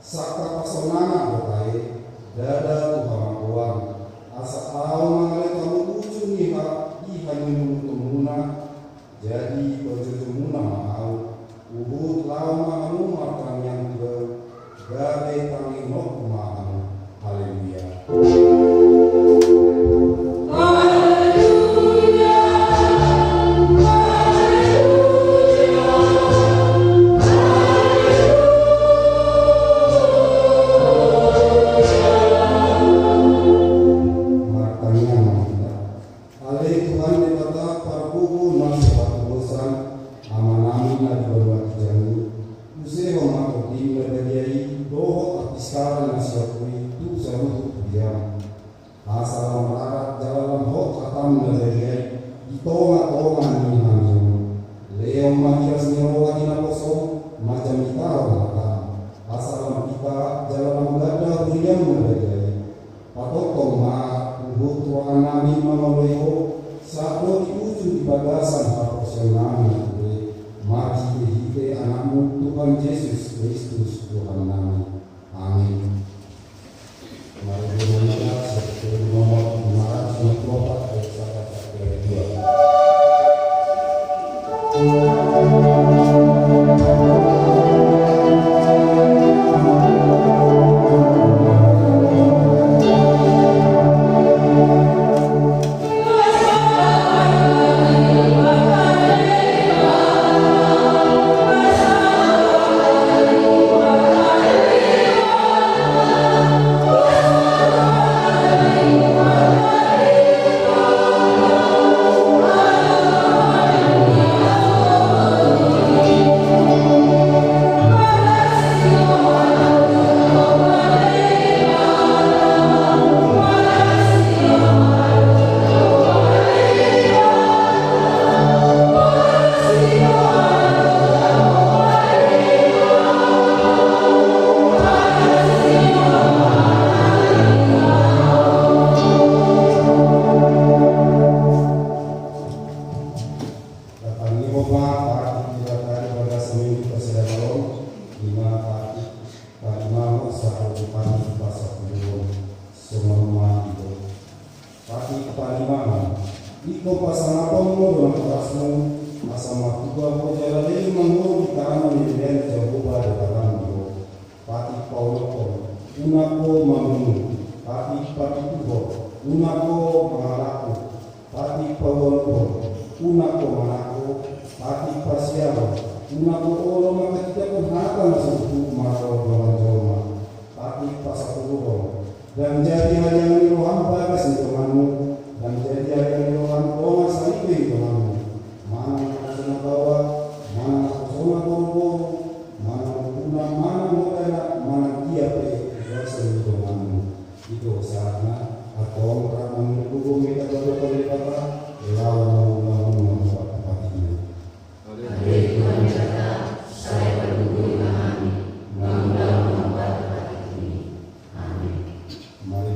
sakta pasonana botai dada Tuhan Tuhan asa au mangale kamu ujungi ihani tumuna jadi bojumuna mau uhud lama anu makan yang ke gabe tangi nok mau haleluya. Dan jadi hanya Tuhan bagas di Tuhanmu, dan jadi hanya Tuhan Tuhan salibi Tuhanmu. Mana sana bawa, mana sana bobo, mana puna, mana mudana, mana dia pe berasal Tuhanmu. Itu saatnya atau orang menunggu kita berdoa kata, lawan membuat tempat ini. Tuhan jaga, saya berdoa memahami, membuat tempat ini. Amin. Mari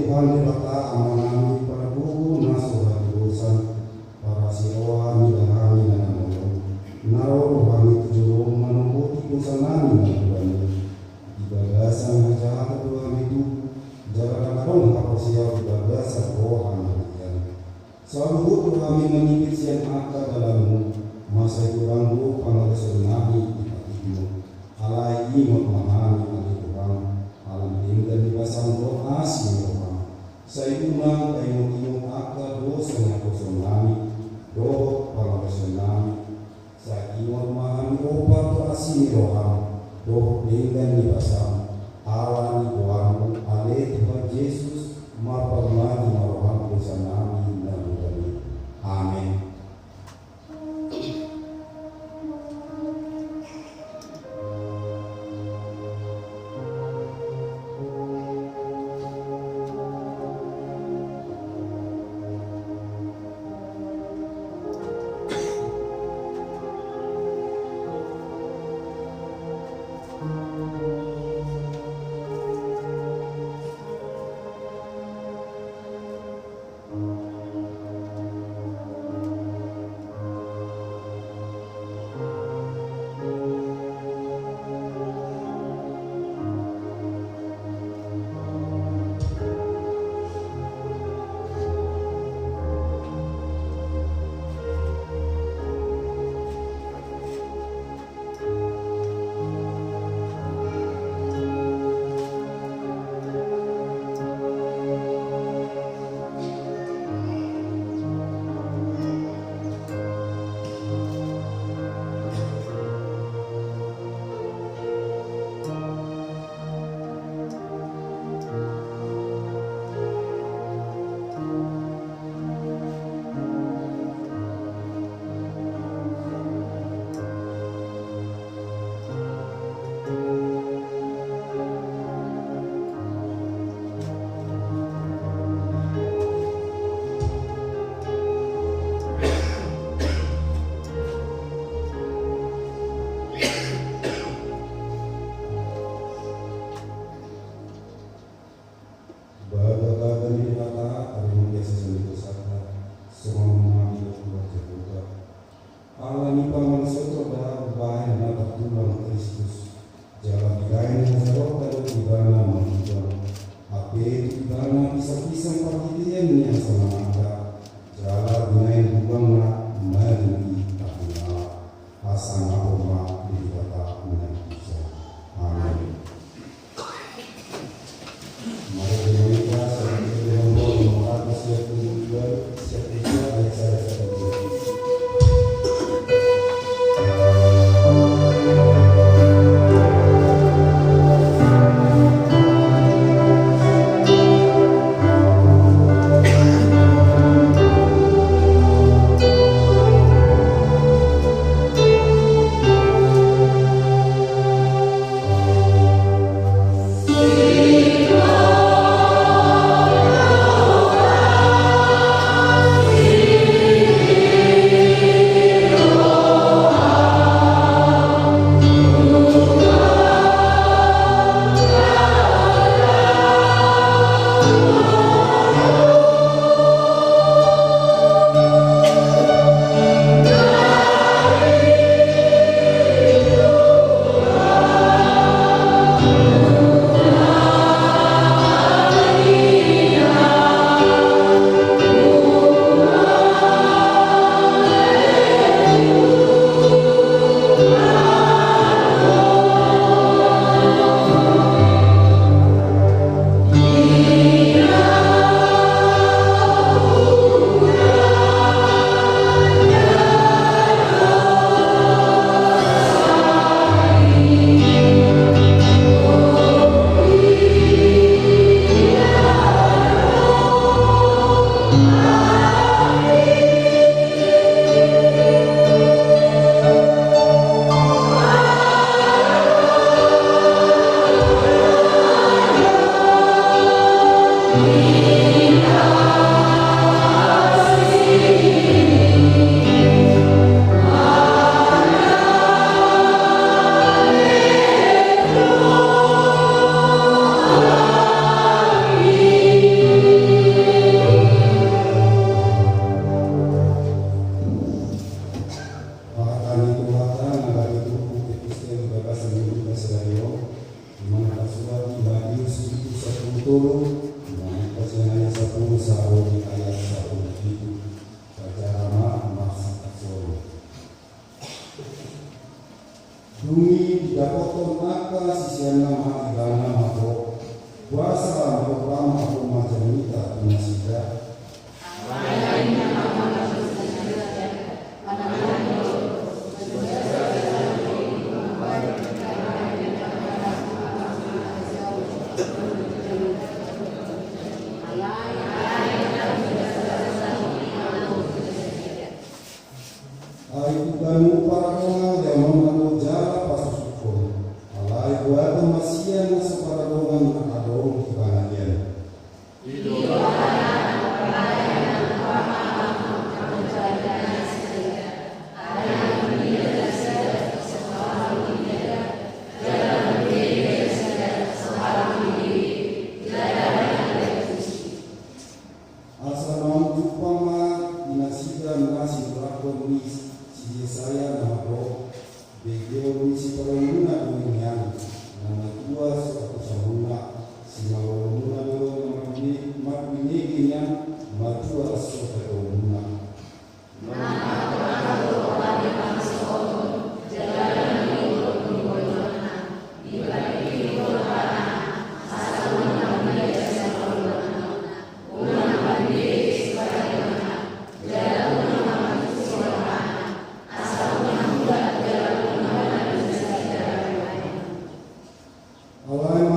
Tuhan Bapa amanami Prabu nasuhat urusan para siroa midahani na namulong naro rohani tujulong manubuti kusanani na tuwani ibagasan na jahat tuwang itu jalan karong kaposiyaw ibagasan rohani yan sa luhut kami menipit siyang aka dalammu masa kurangmu pangalasunani ipatimu alai imot mahani agi kurang alam tinggal di basang doa sinyoha sa iunang ay mo aka dosa nga kusonami roh pangalasunani sa imot mahani opa to asiniroha roh tinggal di basang awan ibuamu ale Tuhan Yesus mapamani marohan kusanami na budani. Amen. sebagai Matius itu 10 mengenai 10 sahur di ayat 1 itu secara masih kasih. Dumi dapoton maka sisiana mahigana mako kuasa mengopam aku majanita tunasida Aikugamu para kongal yang membantu jala pasusuko alai buat masian nasa para dongan akadong kibanayan asa mau jupama inasida nasi berakon mis si saya nako begeo misi perluna dunia nama tua suatu sahuna si mawaluna do makbiniginya matua suatu luna Alai